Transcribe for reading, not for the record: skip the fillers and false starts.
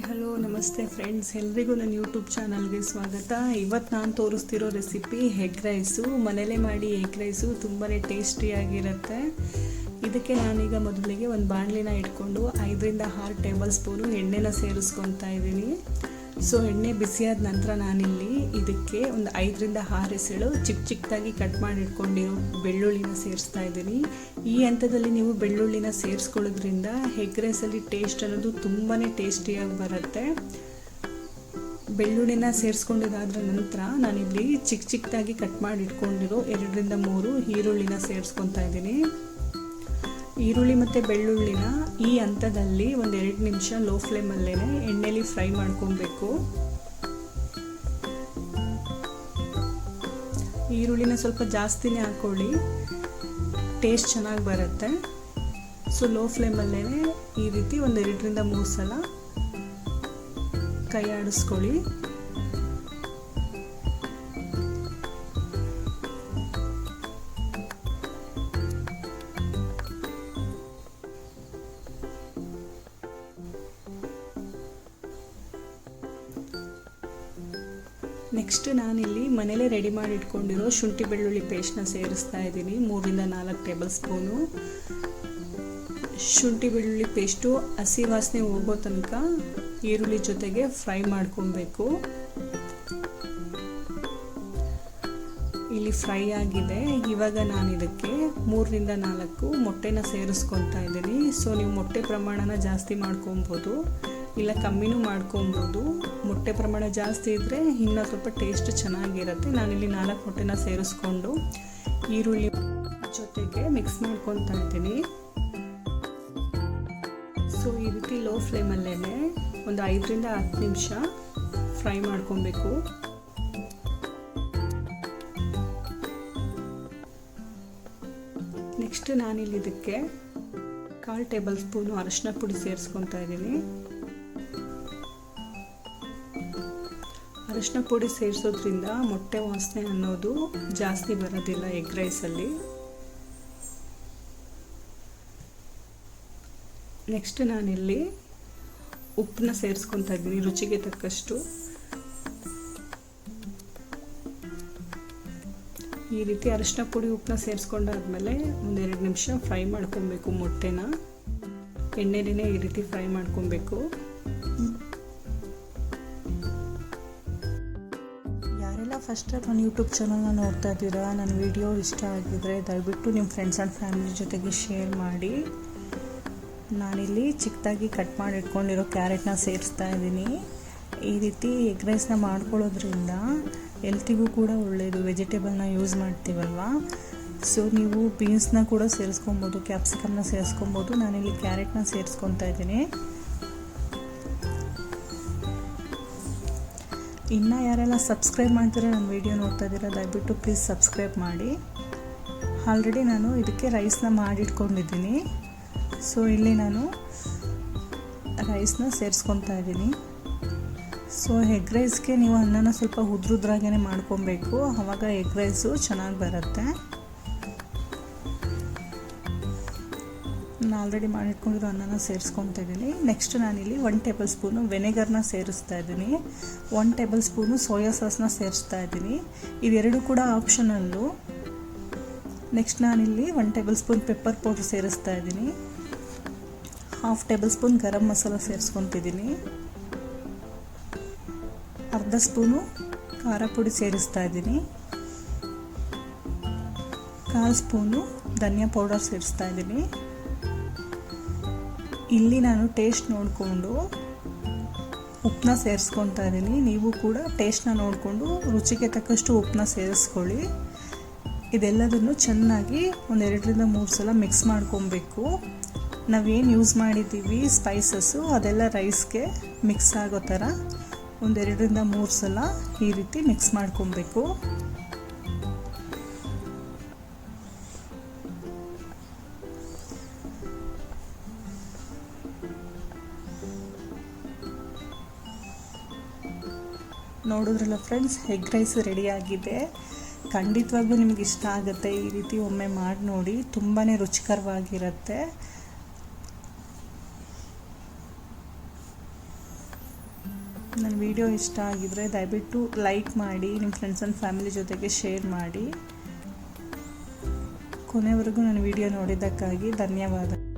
Hello ನಮಸ್ತೆ friends, ಎಲ್ರಿಗೂ ನನ್ನ ಯೂಟ್ಯೂಬ್ ಚಾನಲ್ಗೆ ಸ್ವಾಗತ. ಇವತ್ತು ನಾನು ತೋರಿಸ್ತಿರೋ ರೆಸಿಪಿ ಎಗ್ ರೈಸು. ಮನೇಲೇ ಮಾಡಿ ಎಗ್ ರೈಸು ತುಂಬಾ ಟೇಸ್ಟಿಯಾಗಿರುತ್ತೆ. ಇದಕ್ಕೆ ನಾನೀಗ ಮೊದಲಿಗೆ ಒಂದು ಬಾಣಲಿನ ಇಟ್ಕೊಂಡು 5-6 ಟೇಬಲ್ ಸ್ಪೂನು ಎಣ್ಣೆನ ಸೇರಿಸ್ಕೊತಾ ಇದ್ದೀನಿ. ಸೊ ಎಣ್ಣೆ ಬಿಸಿಯಾದ ನಂತರ ನಾನಿಲ್ಲಿ ಇದಕ್ಕೆ ಒಂದು 5-6 ಎಸಳು ಚಿಕ್ಕದಾಗಿ ಕಟ್ ಮಾಡಿ ಇಟ್ಕೊಂಡಿರೋ ಬೆಳ್ಳುಳ್ಳಿನ ಸೇರಿಸ್ತಾ ಇದ್ದೀನಿ. ಈ ಹಂತದಲ್ಲಿ ನೀವು ಬೆಳ್ಳುಳ್ಳಿನ ಸೇರಿಸ್ಕೊಳ್ಳೋದ್ರಿಂದ ಎಗ್ ರೈಸಲ್ಲಿ ಟೇಸ್ಟ್ ಅನ್ನೋದು ತುಂಬಾ ಟೇಸ್ಟಿಯಾಗಿ ಬರುತ್ತೆ. ಬೆಳ್ಳುಳ್ಳಿನ ಸೇರಿಸ್ಕೊಂಡಿದ್ದಾದ ನಂತರ ನಾನಿಲ್ಲಿ ಚಿಕ್ಕದಾಗಿ ಕಟ್ ಮಾಡಿ ಇಟ್ಕೊಂಡಿರೋ 2-3 ಈರುಳ್ಳಿನ ಸೇರಿಸ್ಕೊತಾ ಇದ್ದೀನಿ. ಈರುಳ್ಳಿ ಮತ್ತು ಬೆಳ್ಳುಳ್ಳಿನ ಈ ಹಂತದಲ್ಲಿ ಒಂದು 2 ನಿಮಿಷ ಲೋ ಫ್ಲೇಮಲ್ಲೇ ಎಣ್ಣೆಲಿ ಫ್ರೈ ಮಾಡ್ಕೊಬೇಕು. ಈರುಳ್ಳಿನ ಸ್ವಲ್ಪ ಜಾಸ್ತಿನೇ ಹಾಕ್ಕೊಳ್ಳಿ, ಟೇಸ್ಟ್ ಚೆನ್ನಾಗಿ ಬರುತ್ತೆ. ಸೊ ಲೋ ಫ್ಲೇಮಲ್ಲೇ ಈ ರೀತಿ ಒಂದು 2-3 ಸಲ ಕೈ ಆಡಿಸ್ಕೊಳ್ಳಿ. ನೆಕ್ಸ್ಟ್ ನಾನಿಲ್ಲಿ ಮನೇಲೇ ರೆಡಿ ಮಾಡಿ ಇಟ್ಕೊಂಡಿರೋ ಶುಂಠಿ ಬೆಳ್ಳುಳ್ಳಿ ಪೇಸ್ಟ್ನ ಸೇರಿಸ್ತಾ ಇದ್ದೀನಿ. 3-4 ಟೇಬಲ್ ಸ್ಪೂನು. ಶುಂಠಿ ಬೆಳ್ಳುಳ್ಳಿ ಪೇಸ್ಟು ಹಸಿ ವಾಸನೆ ಹೋಗೋ ತನಕ ಈರುಳ್ಳಿ ಜೊತೆಗೆ ಫ್ರೈ ಮಾಡ್ಕೊಬೇಕು. ಇಲ್ಲಿ ಫ್ರೈ ಆಗಿದೆ. ಇವಾಗ ನಾನು ಇದಕ್ಕೆ 3-4 ಮೊಟ್ಟೆನ ಸೇರಿಸ್ಕೊತಾ ಇದ್ದೀನಿ. ಸೊ ನೀವು ಮೊಟ್ಟೆ ಪ್ರಮಾಣನ ಜಾಸ್ತಿ ಮಾಡ್ಕೊಬೋದು, ಇಲ್ಲ ಕಮ್ಮಿನೂ ಮಾಡ್ಕೊಬೋದು. ಮೊಟ್ಟೆ ಪ್ರಮಾಣ ಜಾಸ್ತಿ ಇದ್ದರೆ ಇನ್ನೂ ಸ್ವಲ್ಪ ಟೇಸ್ಟ್ ಚೆನ್ನಾಗಿರುತ್ತೆ. ನಾನಿಲ್ಲಿ 4 ಮೊಟ್ಟೆನ ಸೇರಿಸ್ಕೊಂಡು ಈರುಳ್ಳಿ ಜೊತೆಗೆ ಮಿಕ್ಸ್ ಮಾಡ್ಕೊತಾ ಇದ್ದೀನಿ. ಸೊ ಈ ರೀತಿ ಲೋ ಫ್ಲೇಮಲ್ಲೇ ಒಂದು 5-10 ನಿಮಿಷ ಫ್ರೈ ಮಾಡ್ಕೊಬೇಕು. ನೆಕ್ಸ್ಟ್ ನಾನಿಲ್ಲಿ ಇದಕ್ಕೆ 1/4 ಟೇಬಲ್ ಸ್ಪೂನು ಅರಿಶಿನ ಪುಡಿ ಸೇರಿಸ್ಕೊತಾ ಇದ್ದೀನಿ. ಅರಿಶಿನ ಪುಡಿ ಸೇರಿಸೋದ್ರಿಂದ ಮೊಟ್ಟೆ ವಾಸನೆ ಅನ್ನೋದು ಜಾಸ್ತಿ ಬರೋದಿಲ್ಲ ಎಗ್ ರೈಸಲ್ಲಿ. ನೆಕ್ಸ್ಟ್ ನಾನಿಲ್ಲಿ ಉಪ್ಪನ್ನ ಸೇರಿಸ್ಕೊತಾ ಇದ್ದೀನಿ ರುಚಿಗೆ ತಕ್ಕಷ್ಟು. ಈ ರೀತಿ ಅರಿಶಿನ ಪುಡಿ ಉಪ್ಪನ್ನ ಸೇರಿಸ್ಕೊಂಡಾದ್ಮೇಲೆ ಒಂದು 2 ನಿಮಿಷ ಫ್ರೈ ಮಾಡ್ಕೊಬೇಕು. ಮೊಟ್ಟೆನ ಎಣ್ಣೆನೇ ಈ ರೀತಿ ಫ್ರೈ ಮಾಡ್ಕೊಬೇಕು. ಫಸ್ಟ್ ನನ್ನ ಯೂಟ್ಯೂಬ್ ಚಾನಲ್ನ ನೋಡ್ತಾ ಇದ್ದೀರಾ, ನನ್ನ ವಿಡಿಯೋ ಇಷ್ಟ ಆಗಿದ್ರೆ ದಯವಿಟ್ಟು ನಿಮ್ಮ ಫ್ರೆಂಡ್ಸ್ ಆ್ಯಂಡ್ ಫ್ಯಾಮಿಲಿ ಜೊತೆಗೆ ಶೇರ್ ಮಾಡಿ. ನಾನಿಲ್ಲಿ ಚಿಕ್ಕದಾಗಿ ಕಟ್ ಮಾಡಿ ಇಟ್ಕೊಂಡಿರೋ ಕ್ಯಾರೆಟ್ನ ಸೇರಿಸ್ತಾ ಇದ್ದೀನಿ. ಈ ರೀತಿ ಎಗ್ ರೈಸ್ನ ಮಾಡ್ಕೊಳ್ಳೋದ್ರಿಂದ ಹೆಲ್ತಿಗೂ ಕೂಡ ಒಳ್ಳೆಯದು. ವೆಜಿಟೇಬಲ್ನ ಯೂಸ್ ಮಾಡ್ತೀವಲ್ವ, ಸೊ ನೀವು ಬೀನ್ಸ್ನ ಕೂಡ ಸೇರಿಸ್ಕೊಬೋದು, ಕ್ಯಾಪ್ಸಿಕಮ್ನ ಸೇರಿಸ್ಕೊಬೋದು. ನಾನಿಲ್ಲಿ ಕ್ಯಾರೆಟ್ನ ಸೇರಿಸ್ಕೊತಾ ಇದ್ದೀನಿ. ಇನ್ನು ಯಾರೆಲ್ಲ ಸಬ್ಸ್ಕ್ರೈಬ್ ಮಾಡ್ತೀರಾ, ನನ್ನ ವಿಡಿಯೋ ನೋಡ್ತಾ ಇದ್ದೀರಾ, ದಯವಿಟ್ಟು ಪ್ಲೀಸ್ ಸಬ್ಸ್ಕ್ರೈಬ್ ಮಾಡಿ. ಆಲ್ರೆಡಿ ನಾನು ಇದಕ್ಕೆ ರೈಸ್ನ ಮಾಡಿಟ್ಕೊಂಡಿದ್ದೀನಿ. ಸೊ ಇಲ್ಲಿ ನಾನು ರೈಸ್ನ ಸೇರಿಸ್ಕೊತಾ ಇದ್ದೀನಿ. ಸೊ ಎಗ್ ರೈಸ್ಗೆ ನೀವು ಅನ್ನನ ಸ್ವಲ್ಪ ಉದ್ರಾಗೇ ಮಾಡ್ಕೊಬೇಕು, ಆವಾಗ ಎಗ್ ರೈಸು ಚೆನ್ನಾಗಿ ಬರುತ್ತೆ. ನಾನು ಆಲ್ರೆಡಿ ಮಾಡಿಟ್ಕೊಂಡಿರೋ ಅನ್ನನ ಸೇರಿಸ್ಕೊತಾ ಇದ್ದೀನಿ. ನೆಕ್ಸ್ಟ್ ನಾನಿಲ್ಲಿ 1 ಟೇಬಲ್ ಸ್ಪೂನು ವೆನೆಗರ್ನ ಸೇರಿಸ್ತಾ ಇದ್ದೀನಿ. 1 ಟೇಬಲ್ ಸ್ಪೂನು ಸೋಯಾ ಸಾಸ್ನ ಸೇರಿಸ್ತಾ ಇದ್ದೀನಿ. ಇವೆರಡು ಕೂಡ ಆಪ್ಷನಲ್ಲು. ನೆಕ್ಸ್ಟ್ ನಾನಿಲ್ಲಿ 1 ಟೇಬಲ್ ಸ್ಪೂನ್ ಪೆಪ್ಪರ್ ಪೌಡ್ರ್ ಸೇರಿಸ್ತಾ ಇದ್ದೀನಿ. 1/2 ಟೇಬಲ್ ಸ್ಪೂನ್ ಗರಂ ಮಸಾಲ ಸೇರಿಸ್ಕೊತಿದ್ದೀನಿ. ಅರ್ಧ ಸ್ಪೂನು ಖಾರ ಪುಡಿ ಸೇರಿಸ್ತಾ ಇದ್ದೀನಿ. 1/4 ಸ್ಪೂನು ಧನಿಯಾ ಪೌಡರ್ ಸೇರಿಸ್ತಾ ಇದ್ದೀನಿ. ಇಲ್ಲಿ ನಾನು ಟೇಸ್ಟ್ ನೋಡಿಕೊಂಡು ಉಪ್ಪನ್ನ ಸೇರಿಸ್ಕೊತಾ ಇದ್ದೀನಿ. ನೀವು ಕೂಡ ಟೇಸ್ಟ್ನ ನೋಡಿಕೊಂಡು ರುಚಿಗೆ ತಕ್ಕಷ್ಟು ಉಪ್ಪನ್ನ ಸೇರಿಸ್ಕೊಳ್ಳಿ. ಇದೆಲ್ಲದನ್ನು ಚೆನ್ನಾಗಿ ಒಂದು 2-3 ಸಲ ಮಿಕ್ಸ್ ಮಾಡ್ಕೊಬೇಕು. ನಾವೇನು ಯೂಸ್ ಮಾಡಿದ್ದೀವಿ ಸ್ಪೈಸಸ್ಸು ಅದೆಲ್ಲ ರೈಸ್ಗೆ ಮಿಕ್ಸ್ ಆಗೋ ಥರ ಒಂದು 2-3 ಸಲ ಈ ರೀತಿ ಮಿಕ್ಸ್ ಮಾಡ್ಕೊಬೇಕು. ನೋಡಿದ್ರಲ್ಲ ಫ್ರೆಂಡ್ಸ್, ಎಗ್ ರೈಸ್ ರೆಡಿಯಾಗಿದೆ. ಖಂಡಿತವಾಗ್ಲೂ ನಿಮ್ಗೆ ಇಷ್ಟ ಆಗುತ್ತೆ. ಈ ರೀತಿ ಒಮ್ಮೆ ಮಾಡಿ ನೋಡಿ, ತುಂಬಾ ರುಚಿಕರವಾಗಿರುತ್ತೆ. ನನ್ನ ವಿಡಿಯೋ ಇಷ್ಟ ಆಗಿದರೆ ದಯವಿಟ್ಟು ಲೈಕ್ ಮಾಡಿ, ನಿಮ್ಮ ಫ್ರೆಂಡ್ಸ್ ಆ್ಯಂಡ್ ಫ್ಯಾಮಿಲಿ ಜೊತೆಗೆ ಶೇರ್ ಮಾಡಿ. ಕೊನೆವರೆಗೂ ನನ್ನ ವಿಡಿಯೋ ನೋಡಿದ್ದಕ್ಕಾಗಿ ಧನ್ಯವಾದ.